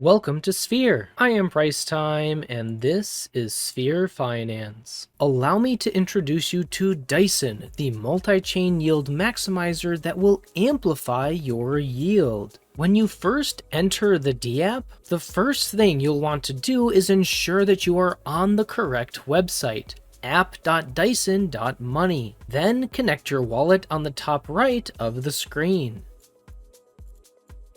Welcome to Sphere. I am Price Time, and this is Sphere Finance. Allow me to introduce you to Dyson, the multi-chain yield maximizer that will amplify your yield. When you first enter the DApp, the first thing you'll want to do is ensure that you are on the correct website, app.dyson.money. Then connect your wallet on the top right of the screen.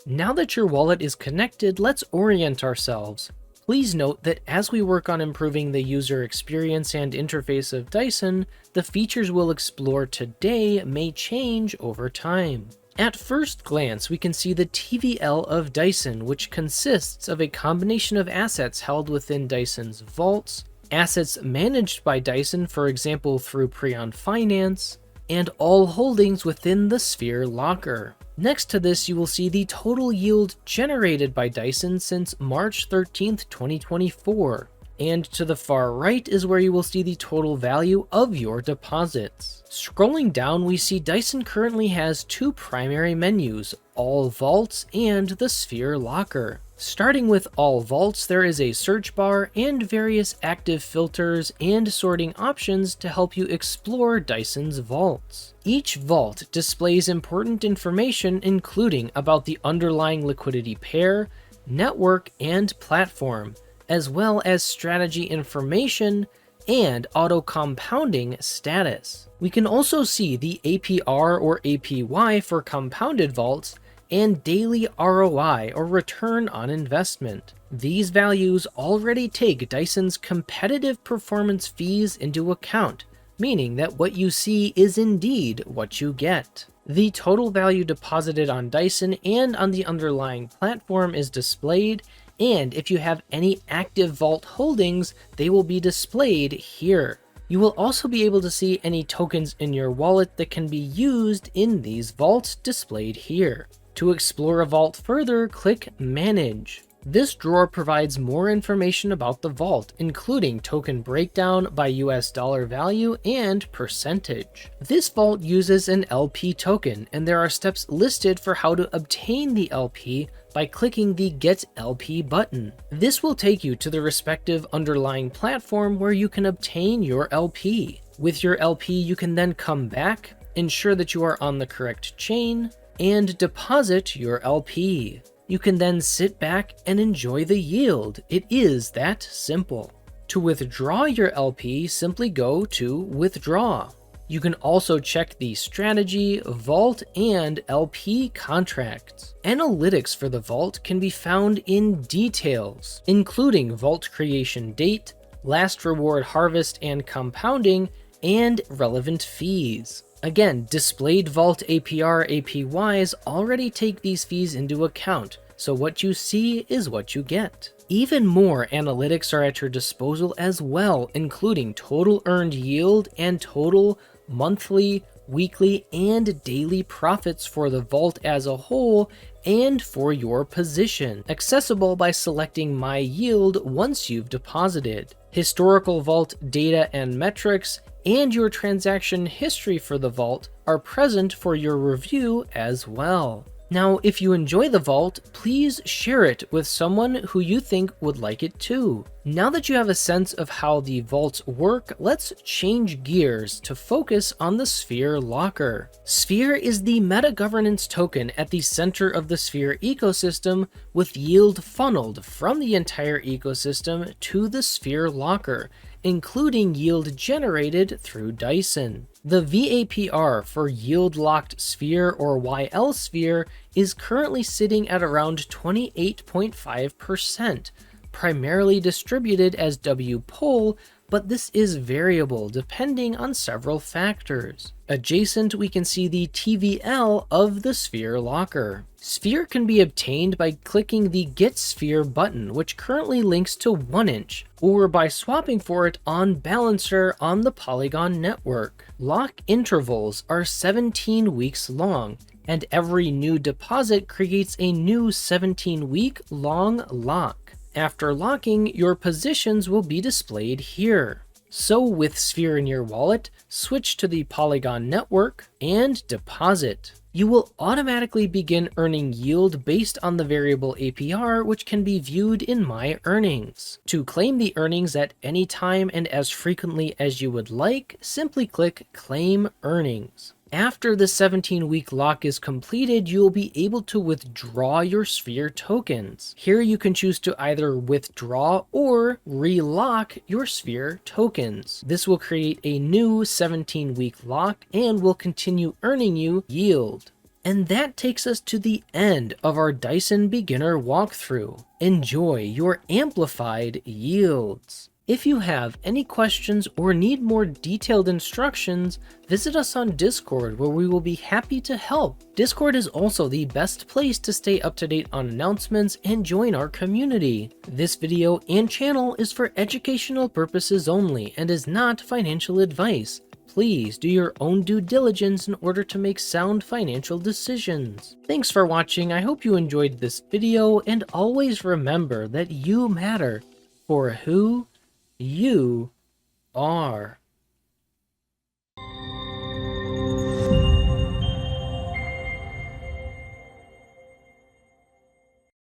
Now that your wallet is connected, let's orient ourselves. Please note that as we work on improving the user experience and interface of Dyson, the features we'll explore today may change over time. At first glance, we can see the TVL of Dyson, which consists of a combination of assets held within Dyson's vaults, assets managed by Dyson, for example through Preon Finance, and all holdings within the Sphere locker. Next to this, you will see the total yield generated by Dyson since March 13th, 2024. And to the far right is where you will see the total value of your deposits. Scrolling down, we see Dyson currently has two primary menus, All Vaults and the Sphere Locker. Starting with All Vaults, there is a search bar and various active filters and sorting options to help you explore Dyson's vaults. Each vault displays important information including about the underlying liquidity pair, network, and platform, as well as strategy information and auto-compounding status. We can also see the APR or APY for compounded vaults and daily ROI or return on investment. These values already take Dyson's competitive performance fees into account, meaning that what you see is indeed what you get. The total value deposited on Dyson and on the underlying platform is displayed, and if you have any active vault holdings, they will be displayed here. You will also be able to see any tokens in your wallet that can be used in these vaults displayed here. To explore a vault further, click Manage. This drawer provides more information about the vault, including token breakdown by US dollar value and percentage. This vault uses an LP token, and there are steps listed for how to obtain the LP by clicking the Get LP button. This will take you to the respective underlying platform where you can obtain your LP. With your LP, you can then come back, ensure that you are on the correct chain, and deposit your LP. You can then sit back and enjoy the yield. It is that simple. To withdraw your LP, simply go to Withdraw. You can also check the strategy, vault, and LP contracts. Analytics for the vault can be found in Details, including vault creation date, last reward harvest and compounding, and relevant fees. Again, displayed vault APR APYs already take these fees into account, so what you see is what you get. Even more analytics are at your disposal as well, including total earned yield and total monthly, weekly, and daily profits for the vault as a whole and for your position, accessible by selecting My Yield once you've deposited. Historical vault data and metrics and your transaction history for the vault are present for your review as well. Now, if you enjoy the vault, please share it with someone who you think would like it too. Now that you have a sense of how the vaults work, let's change gears to focus on the Sphere locker. Sphere is the meta governance token at the center of the Sphere ecosystem, with yield funneled from the entire ecosystem to the Sphere locker, including yield generated through Dyson. The VAPR for Yield Locked Sphere or YL Sphere is currently sitting at around 28.5%, primarily distributed as WPOL, but this is variable depending on several factors. Adjacent, we can see the TVL of the Sphere locker. Sphere can be obtained by clicking the Get Sphere button, which currently links to 1inch, or by swapping for it on Balancer on the Polygon network. Lock intervals are 17 weeks long, and every new deposit creates a new 17-week long lock. After locking, your positions will be displayed here. So with Sphere in your wallet, switch to the Polygon network and deposit. You will automatically begin earning yield based on the variable APR, which can be viewed in My Earnings. To claim the earnings at any time and as frequently as you would like, simply click Claim Earnings. After the 17-week lock is completed, you will be able to withdraw your Sphere tokens. Here you can choose to either withdraw or relock your Sphere tokens. This will create a new 17-week lock and will continue earning you yield. And that takes us to the end of our Dyson beginner walkthrough. Enjoy your amplified yields. If you have any questions or need more detailed instructions, visit us on Discord where we will be happy to help. Discord is also the best place to stay up to date on announcements and join our community. This video and channel is for educational purposes only and is not financial advice. Please do your own due diligence in order to make sound financial decisions. Thanks for watching. I hope you enjoyed this video, and always remember that you matter for who you are.